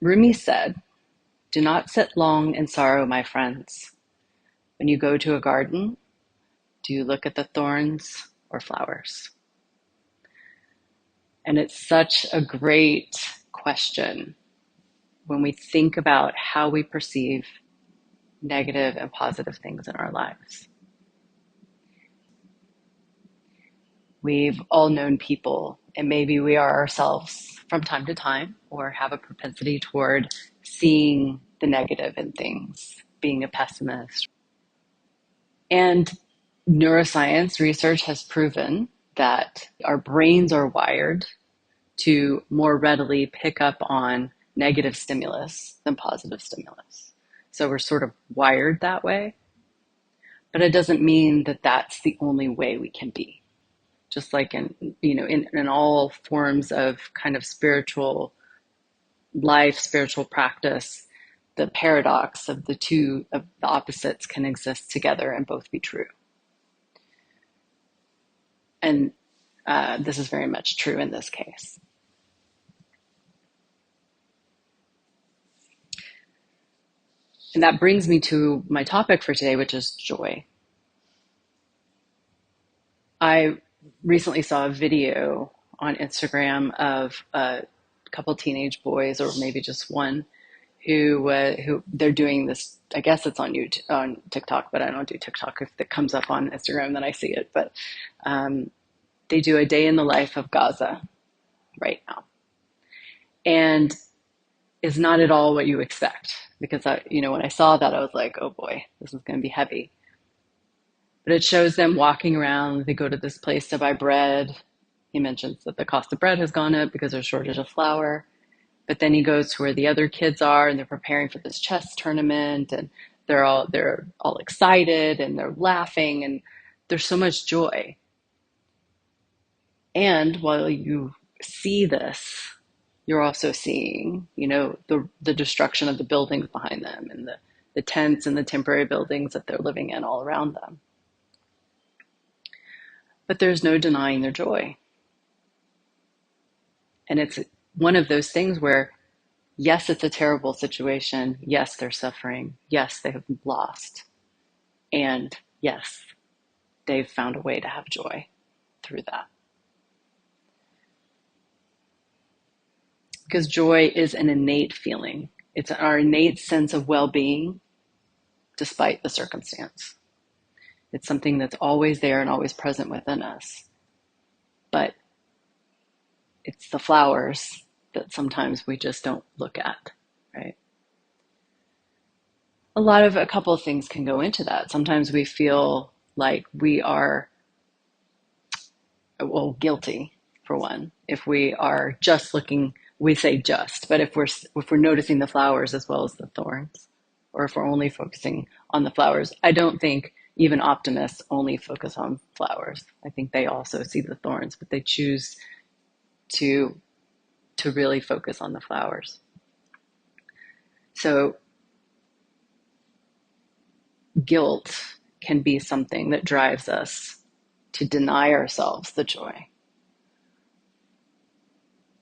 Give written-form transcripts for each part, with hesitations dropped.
Rumi said, "Do not sit long in sorrow, my friends. When you go to a garden, do you look at the thorns or flowers?" And it's such a great question when we think about how we perceive negative and positive things in our lives. We've all known people, and maybe we are ourselves from time to time, or have a propensity toward seeing the negative in things, being a pessimist. And neuroscience research has proven that our brains are wired to more readily pick up on negative stimulus than positive stimulus. So we're sort of wired that way, but it doesn't mean that that's the only way we can be. Just like in all forms of kind of spiritual life, spiritual practice, the paradox of the opposites can exist together and both be true. And this is very much true in this case. And that brings me to my topic for today, which is joy. I recently saw a video on Instagram of a couple teenage boys, or maybe just one, who they're doing this. I guess it's on YouTube, on TikTok, but I don't do TikTok. If it comes up on Instagram, then I see it. But they do a day in the life of Gaza right now, and is not at all what you expect. Because when I saw that, I was like, oh boy, this is going to be heavy. But it shows them walking around. They go to this place to buy bread. He mentions that the cost of bread has gone up because there's a shortage of flour. But then he goes to where the other kids are, and they're preparing for this chess tournament, and they're all excited, and they're laughing, and there's so much joy. And while you see this, you're also seeing, the destruction of the buildings behind them, and the tents and the temporary buildings that they're living in all around them. But there's no denying their joy. And it's one of those things where, yes, it's a terrible situation. Yes, they're suffering. Yes, they have lost. And yes, they've found a way to have joy through that. Because joy is an innate feeling. It's our innate sense of well-being despite the circumstance. It's something that's always there and always present within us. But it's the flowers that sometimes we just don't look at, right? A couple of things can go into that. Sometimes we feel like we are, well, guilty, for one, if we are just looking. We say just, but if we're noticing the flowers as well as the thorns, or if we're only focusing on the flowers. I don't think even optimists only focus on flowers. I think they also see the thorns, but they choose to really focus on the flowers. So guilt can be something that drives us to deny ourselves the joy.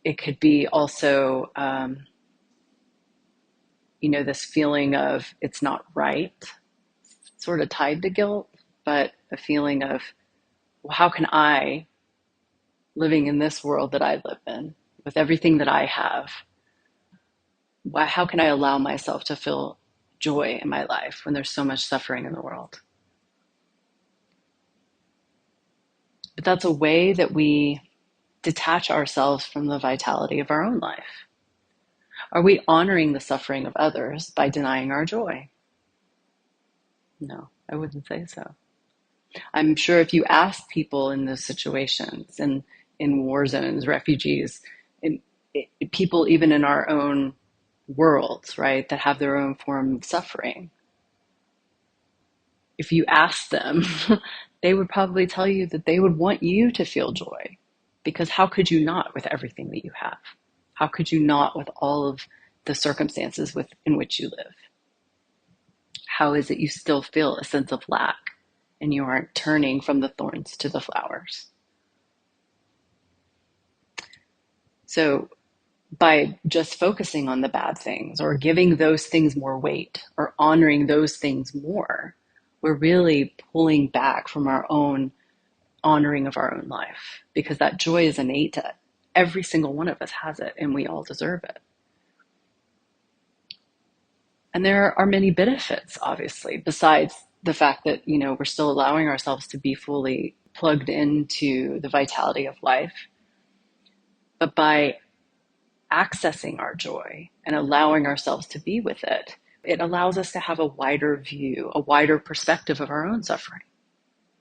It could be also, this feeling of it's not right, sort of tied to guilt, but a feeling of, well, how can I, living in this world that I live in, with everything that I have, how can I allow myself to feel joy in my life when there's so much suffering in the world? But that's a way that we detach ourselves from the vitality of our own life. Are we honoring the suffering of others by denying our joy? No, I wouldn't say so. I'm sure if you ask people in those situations, and in war zones, refugees, and people even in our own worlds, right, that have their own form of suffering, if you ask them, they would probably tell you that they would want you to feel joy, because how could you not with everything that you have? How could you not with all of the circumstances in which you live? How is it you still feel a sense of lack and you aren't turning from the thorns to the flowers? So by just focusing on the bad things or giving those things more weight or honoring those things more, we're really pulling back from our own honoring of our own life, because that joy is innate to every single one of us has it, and we all deserve it. And there are many benefits, obviously, besides the fact that, we're still allowing ourselves to be fully plugged into the vitality of life. But by accessing our joy and allowing ourselves to be with it, it allows us to have a wider view, a wider perspective of our own suffering,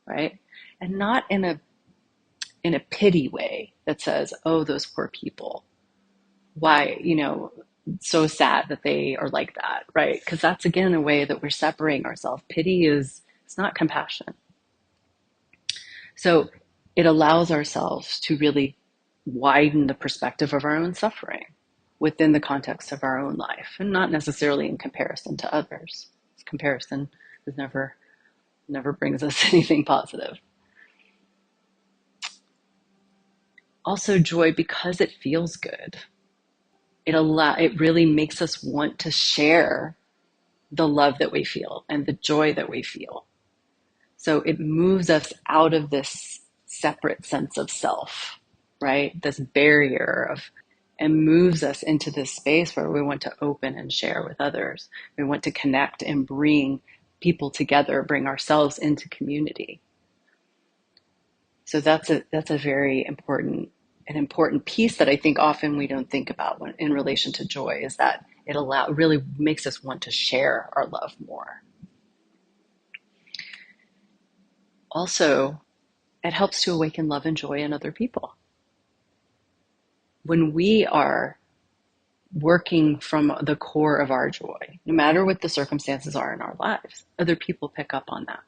right? And not in a pity way that says, oh, those poor people, why, so sad that they are like that, right? Because that's again a way that we're separating ourselves. Pity is, it's not compassion. So it allows ourselves to really widen the perspective of our own suffering within the context of our own life, and not necessarily in comparison to others. Comparison is never brings us anything positive. Also, joy, because it feels good, it really makes us want to share the love that we feel and the joy that we feel. So it moves us out of this separate sense of self, right? This barrier and moves us into this space where we want to open and share with others. We want to connect and bring people together, bring ourselves into community. So that's a very important piece that I think often we don't think about in relation to joy, is that it really makes us want to share our love more. Also, it helps to awaken love and joy in other people. When we are working from the core of our joy, no matter what the circumstances are in our lives, other people pick up on that.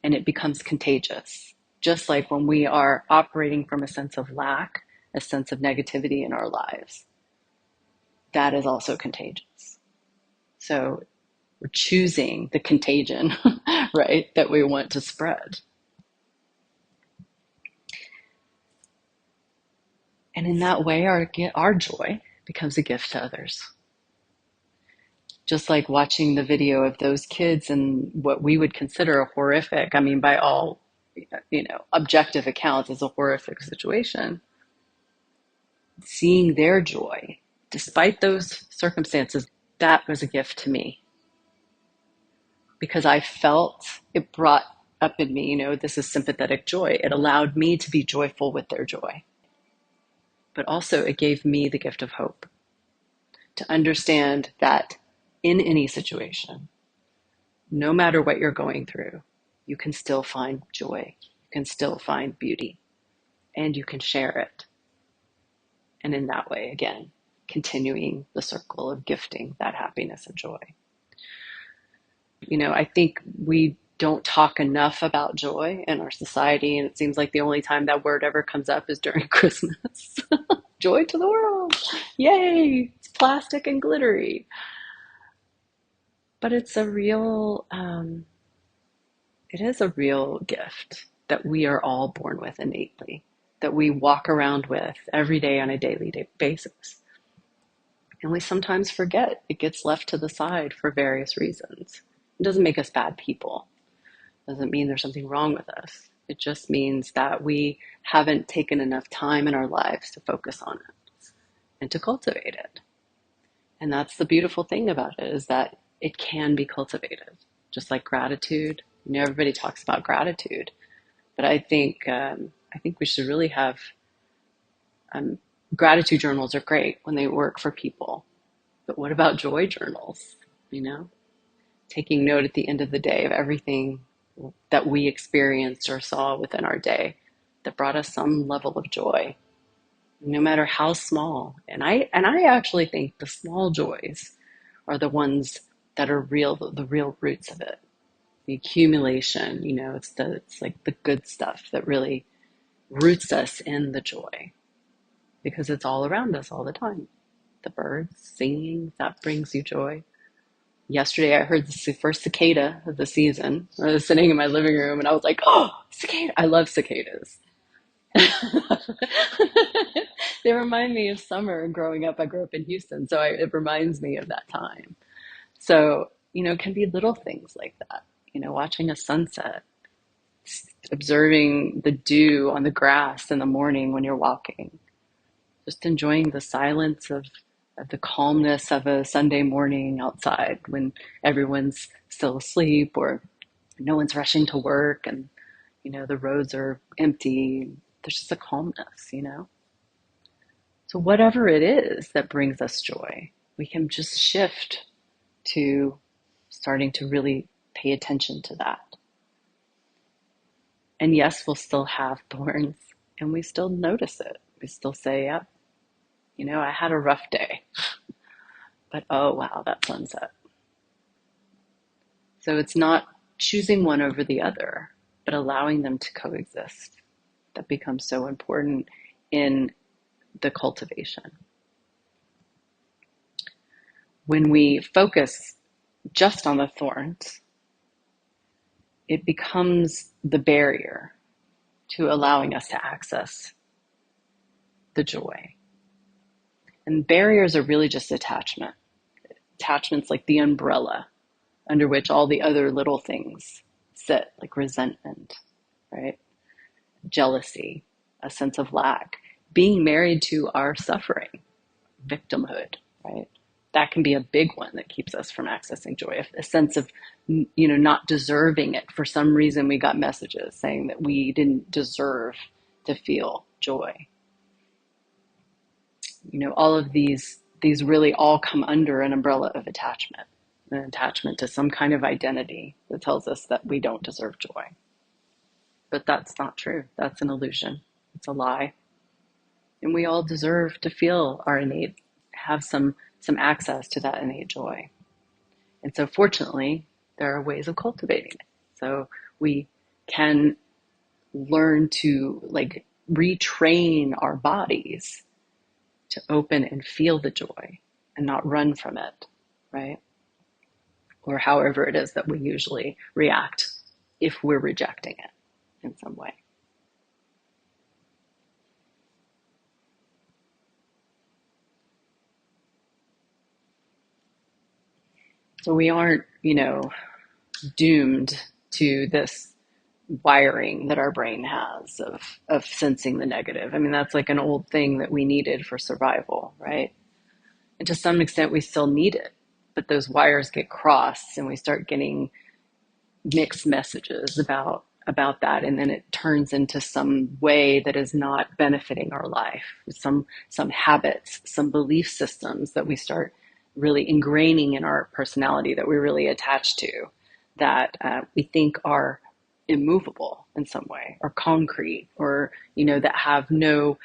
And it becomes contagious. Just like when we are operating from a sense of lack, a sense of negativity in our lives, that is also contagious. So we're choosing the contagion, right, that we want to spread. And in that way, our joy becomes a gift to others. Just like watching the video of those kids in what we would consider a horrific, I mean, by all, objective accounts, is a horrific situation. Seeing their joy, despite those circumstances, that was a gift to me. Because I felt it brought up in me, this is sympathetic joy. It allowed me to be joyful with their joy. But also it gave me the gift of hope, to understand that in any situation, no matter what you're going through, you can still find joy, you can still find beauty, and you can share it. And in that way, again, continuing the circle of gifting that happiness and joy. I think we don't talk enough about joy in our society, and it seems like the only time that word ever comes up is during Christmas. Joy to the world. Yay! It's plastic and glittery. But it's it is a real gift that we are all born with innately, that we walk around with every day on a daily basis. And we sometimes forget. It gets left to the side for various reasons. It doesn't make us bad people. It doesn't mean there's something wrong with us. It just means that we haven't taken enough time in our lives to focus on it and to cultivate it. And that's the beautiful thing about it, is that it can be cultivated, just like gratitude. Everybody talks about gratitude, but I think we should really have gratitude journals are great when they work for people, but what about joy journals? Taking note at the end of the day of everything that we experienced or saw within our day that brought us some level of joy, no matter how small. And I actually think the small joys are the ones that are the real roots of it. The accumulation, it's like the good stuff that really roots us in the joy, because it's all around us all the time. The birds singing, that brings you joy. Yesterday I heard the first cicada of the season. I was sitting in my living room and I was like, oh, cicada. I love cicadas. They remind me of summer growing up. I grew up in Houston, so it reminds me of that time. So, it can be little things like that. Watching a sunset, observing the dew on the grass in the morning when you're walking, just enjoying the silence of the calmness of a Sunday morning outside when everyone's still asleep or no one's rushing to work and, the roads are empty. There's just a calmness. So whatever it is that brings us joy, we can just shift to starting to really pay attention to that. And yes, we'll still have thorns and we still notice it. We still say, yep, I had a rough day, but oh wow, that sunset. So it's not choosing one over the other, but allowing them to coexist. That becomes so important in the cultivation. When we focus just on the thorns, it becomes the barrier to allowing us to access the joy. And barriers are really just attachment. Attachment's like the umbrella under which all the other little things sit, like resentment, right? Jealousy, a sense of lack, being married to our suffering, victimhood, right? That can be a big one that keeps us from accessing joy. A sense of, not deserving it. For some reason, we got messages saying that we didn't deserve to feel joy. All of these really all come under an umbrella of attachment, an attachment to some kind of identity that tells us that we don't deserve joy. But that's not true. That's an illusion. It's a lie. And we all deserve to feel our innate, have some access to that innate joy. And so fortunately, there are ways of cultivating it. So we can learn to retrain our bodies to open and feel the joy and not run from it, right? Or however it is that we usually react if we're rejecting it in some way. So we aren't, doomed to this wiring that our brain has of sensing the negative. I mean, that's like an old thing that we needed for survival, right? And to some extent, we still need it. But those wires get crossed and we start getting mixed messages about that, and then it turns into some way that is not benefiting our life, some habits, some belief systems that we start really ingraining in our personality that we're really attached to, that we think are immovable in some way, or concrete, or that have no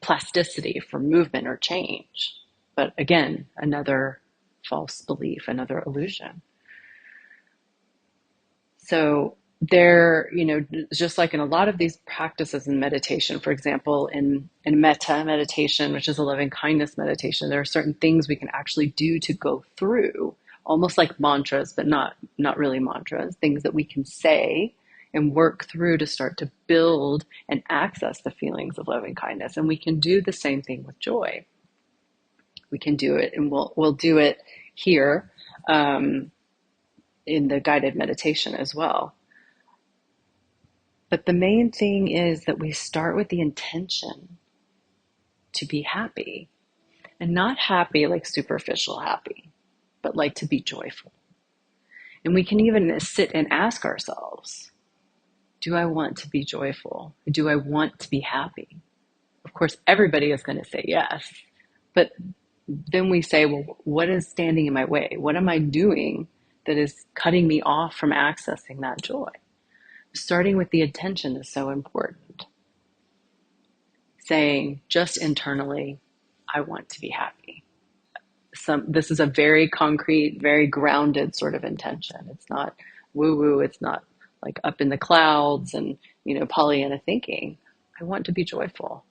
plasticity for movement or change. But again, another false belief, another illusion. So there, just like in a lot of these practices in meditation, for example, in metta meditation, which is a loving kindness meditation, there are certain things we can actually do to go through, almost like mantras, but not really mantras, things that we can say and work through to start to build and access the feelings of loving kindness. And we can do the same thing with joy. We can do it, and we'll do it here. In the guided meditation as well. But the main thing is that we start with the intention to be happy, and not happy like superficial happy, but like to be joyful. And we can even sit and ask ourselves, do I want to be joyful? Do I want to be happy? Of course, everybody is going to say yes, but then we say, well, what is standing in my way? What am I doing that is cutting me off from accessing that joy? Starting with the intention is so important. Saying just internally, I want to be happy. This is a very concrete, very grounded sort of intention. It's not woo-woo. It's not like up in the clouds and, Pollyanna thinking. I want to be joyful.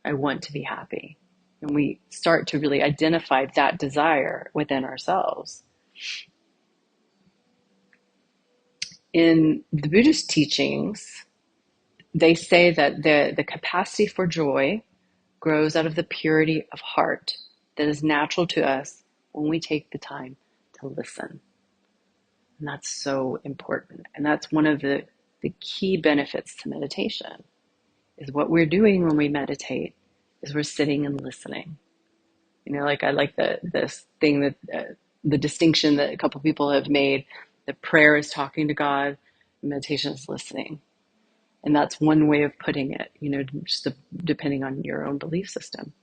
I want to be happy. And we start to really identify that desire within ourselves. In the Buddhist teachings, they say that the capacity for joy grows out of the purity of heart that is natural to us when we take the time to listen. And that's so important. And that's one of the key benefits to meditation is what we're doing when we meditate is we're sitting and listening. You know, like I like this thing that the distinction that a couple of people have made that prayer is talking to God, meditation is listening. And that's one way of putting it, you know, just depending on your own belief system.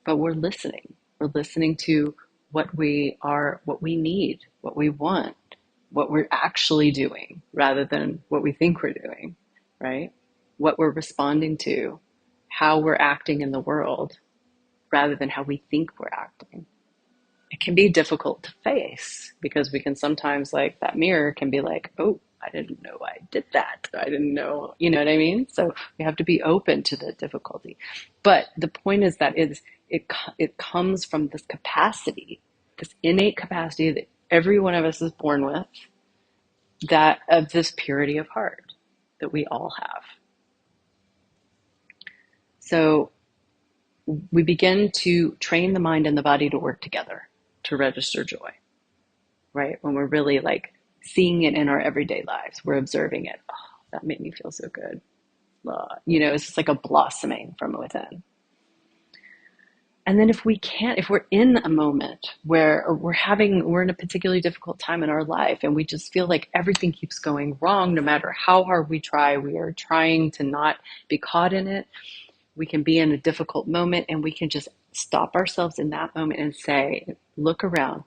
But we're listening. We're listening to what we are, what we need, what we want, what we're actually doing rather than what we think we're doing, right? What we're responding to, how we're acting in the world rather than how we think we're acting. It can be difficult to face because we can sometimes, like, that mirror can be like, oh, I didn't know I did that. I didn't know, you know what I mean? So we have to be open to the difficulty. But the point is that it comes from this capacity, this innate capacity that every one of us is born with, that of this purity of heart that we all have. So we begin to train the mind and the body to work together to register joy, right? When we're really like seeing it in our everyday lives, we're observing it. Oh, that made me feel so good. You know, it's just like a blossoming from within. And then if we're in a moment where we're in a particularly difficult time in our life and we just feel like everything keeps going wrong, no matter how hard we try, we are trying to not be caught in it. We can be in a difficult moment and we can just stop ourselves in that moment and say, look around.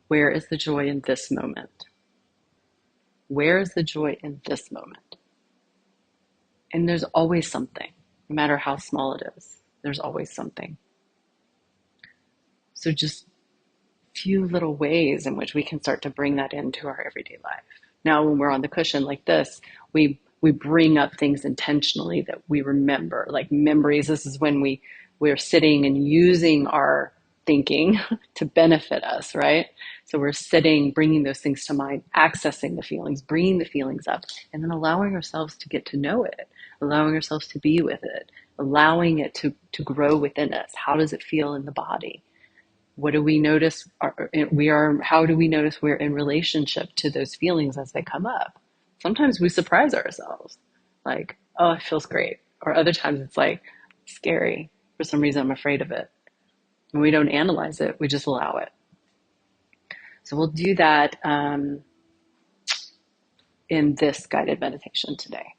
Where is the joy in this moment? Where is the joy in this moment? And there's always something, no matter how small it is. There's always something. So just few little ways in which we can start to bring that into our everyday life. Now, when we're on the cushion like this, we bring up things intentionally that we remember, like memories. This is when we're sitting and using our thinking to benefit us, right? So we're sitting, bringing those things to mind, accessing the feelings, bringing the feelings up, and then allowing ourselves to get to know it, allowing ourselves to be with it, allowing it to grow within us. How does it feel in the body? What do we notice how do we notice we're in relationship to those feelings as they come up? Sometimes we surprise ourselves, like, oh, it feels great. Or other times it's like scary. For some reason, I'm afraid of it. And we don't analyze it, we just allow it. So we'll do that in this guided meditation today.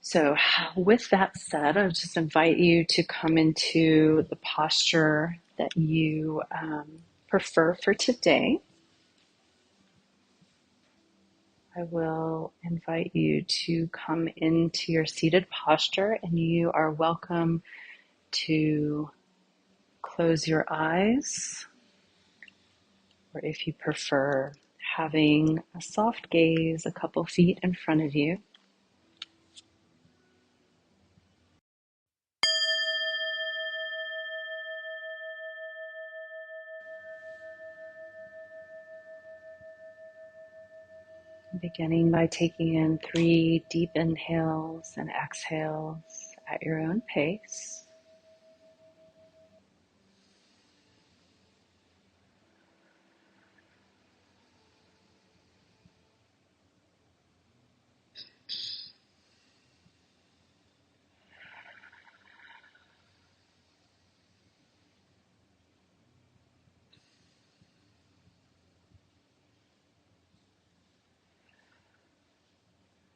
So with that said, I'll just invite you to come into the posture that you prefer for today. I will invite you to come into your seated posture, and you are welcome to close your eyes, or if you prefer, having a soft gaze a couple feet in front of you. Beginning by taking in 3 deep inhales and exhales at your own pace.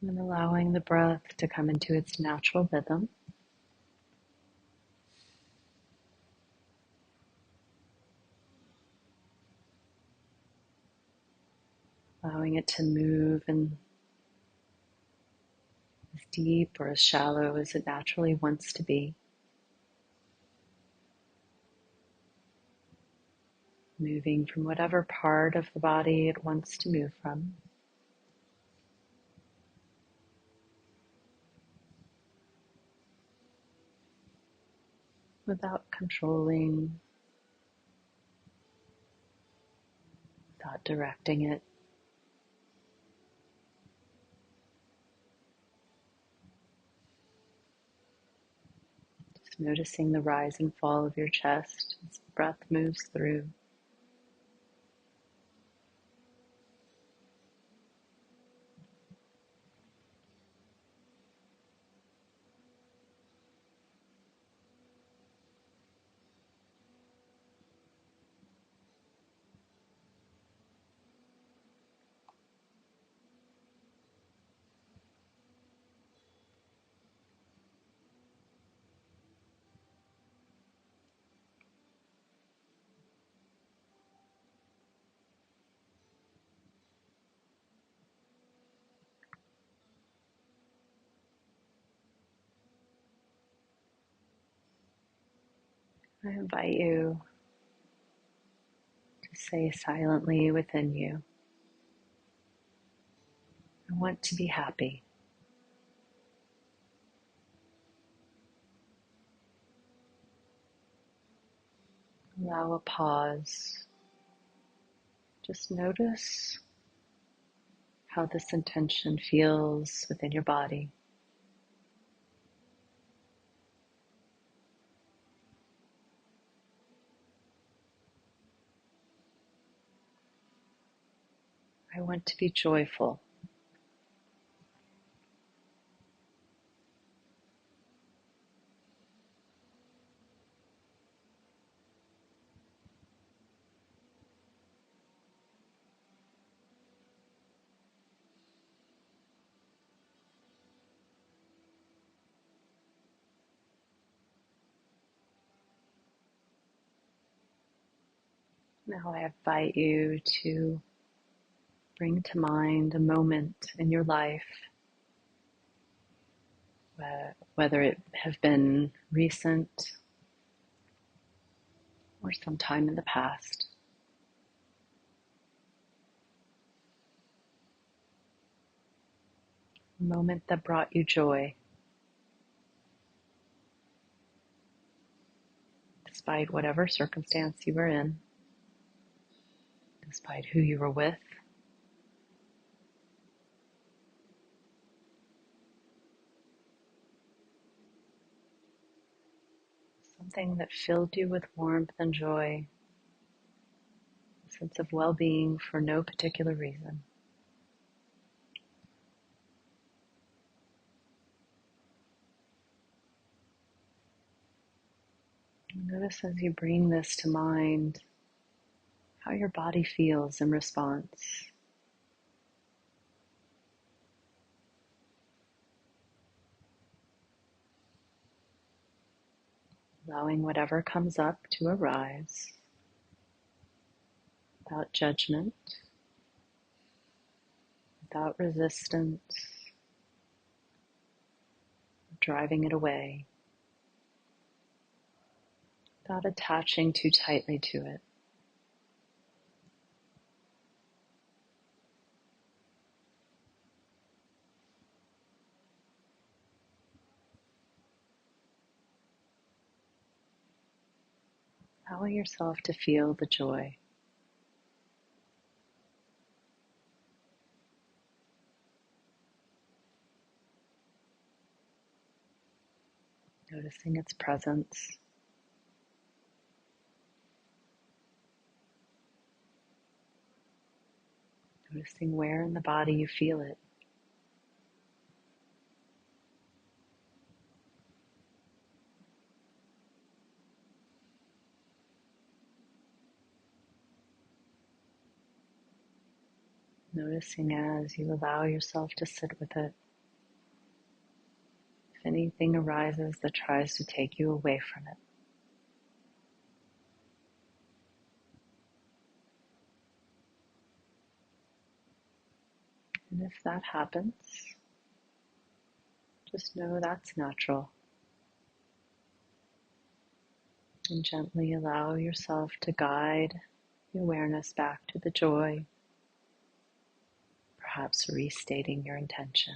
And allowing the breath to come into its natural rhythm. Allowing it to move in as deep or as shallow as it naturally wants to be. Moving from whatever part of the body it wants to move from. Without controlling, without directing it. noticing the rise and fall of your chest as the breath moves through. I invite you to say silently within you, I want to be happy. Allow a pause. Just notice how this intention feels within your body. I want to be joyful. Now I invite you to bring to mind a moment in your life, whether it have been recent or sometime in the past, a moment that brought you joy, despite whatever circumstance you were in, despite who you were with. Something that filled you with warmth and joy, a sense of well-being for no particular reason. Notice as you bring this to mind how your body feels in response. Allowing whatever comes up to arise without judgment, without resistance, driving it away, without attaching too tightly to it. Allowing yourself to feel the joy. Noticing its presence. Noticing where in the body you feel it. Noticing as you allow yourself to sit with it. If anything arises that tries to take you away from it. And if that happens, just know that's natural. And gently allow yourself to guide the awareness back to the joy, perhaps restating your intention.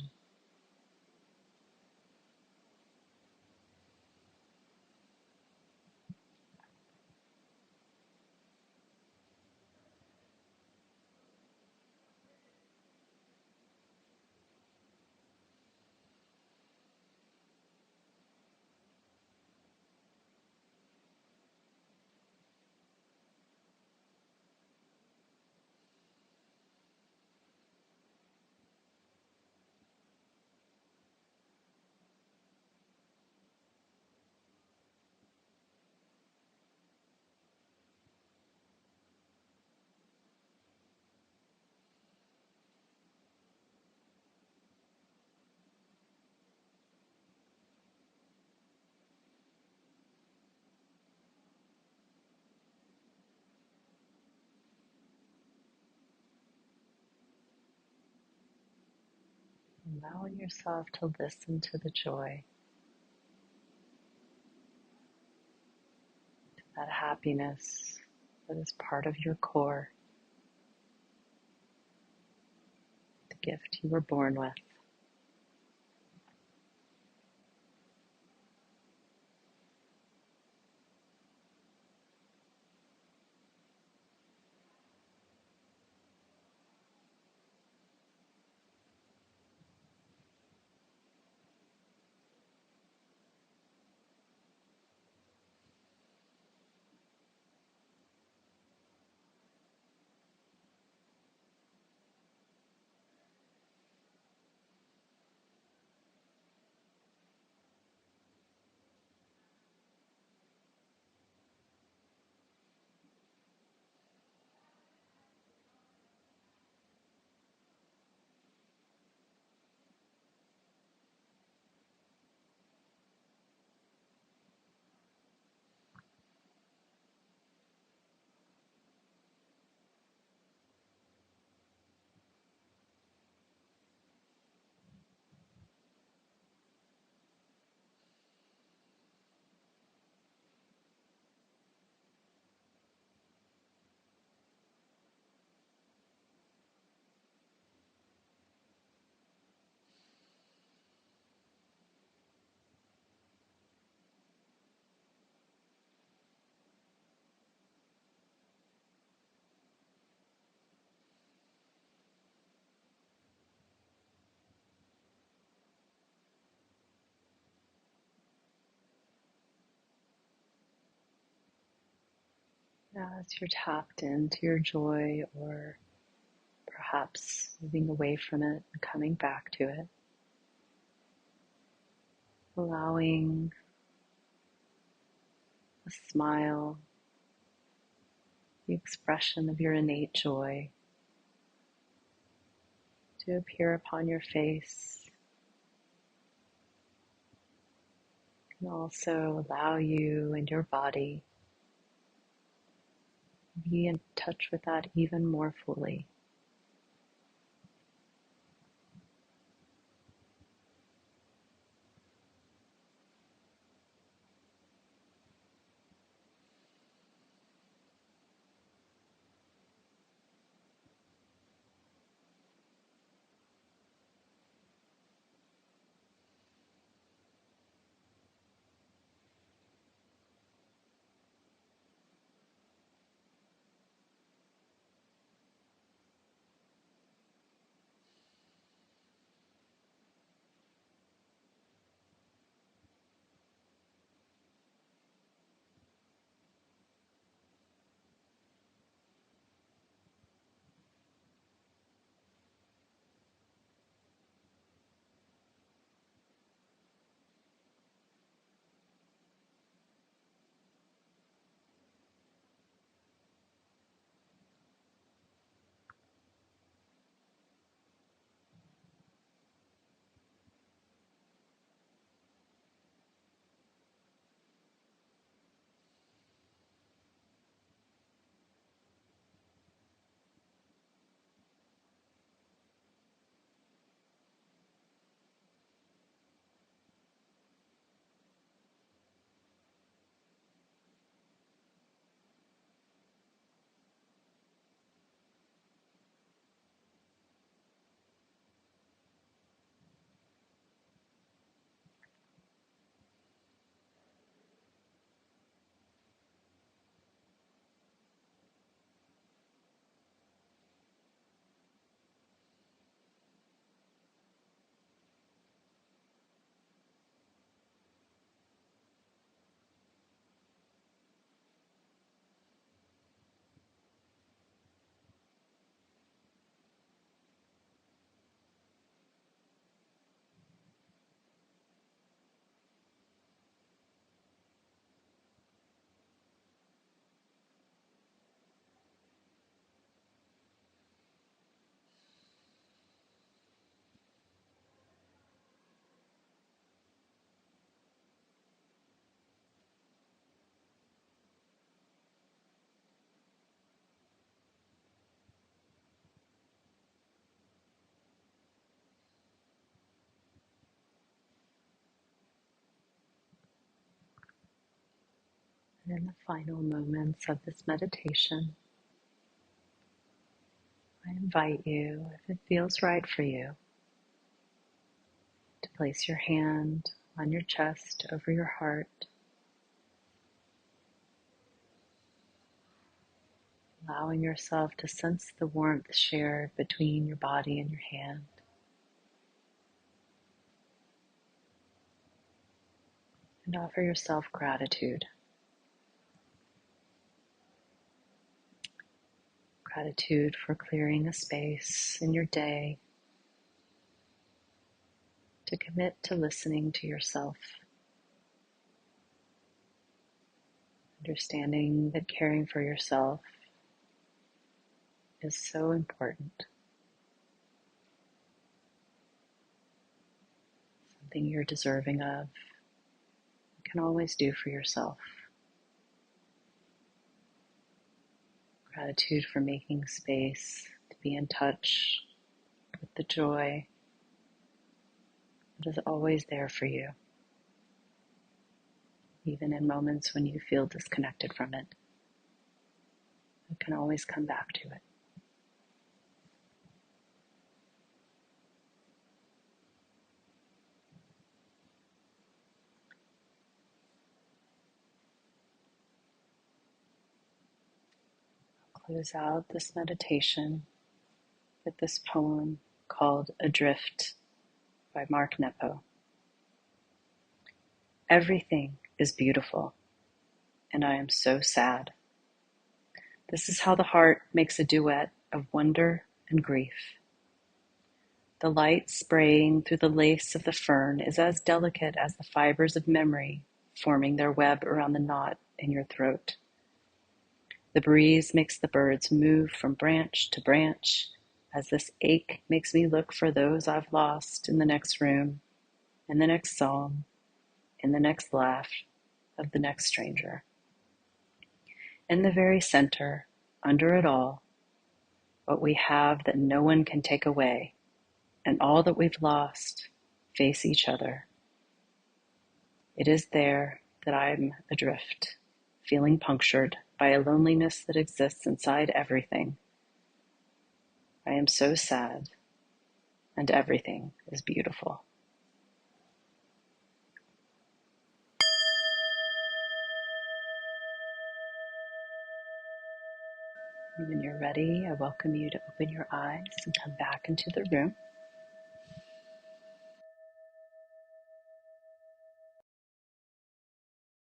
allowing yourself to listen to the joy, that happiness that is part of your core, the gift you were born with. Now, as you're tapped into your joy, or perhaps moving away from it and coming back to it, allowing a smile, the expression of your innate joy to appear upon your face, and also allow you and your body to be in touch with that even more fully. In the final moments of this meditation, I invite you, if it feels right for you, to place your hand on your chest over your heart, allowing yourself to sense the warmth shared between your body and your hand. And offer yourself gratitude. Gratitude for clearing a space in your day to commit to listening to yourself, understanding that caring for yourself is so important, something you're deserving of, you can always do for yourself. Gratitude for making space to be in touch with the joy that is always there for you, even in moments when you feel disconnected from it. You can always come back to it. Close out this meditation with this poem called Adrift by Nepo. Everything is beautiful, and I am so sad. This is how the heart makes a duet of wonder and grief. The light spraying through the lace of the fern is as delicate as the fibers of memory forming their web around the knot in your throat. The breeze makes the birds move from branch to branch, as this ache makes me look for those I've lost in the next room, in the next song, in the next laugh of the next stranger. In the very center, under it all, what we have that no one can take away, and all that we've lost, face each other. It is there that I'm adrift, feeling punctured by a loneliness that exists inside everything. I am so sad, and everything is beautiful. When you're ready, I welcome you to open your eyes and come back into the room.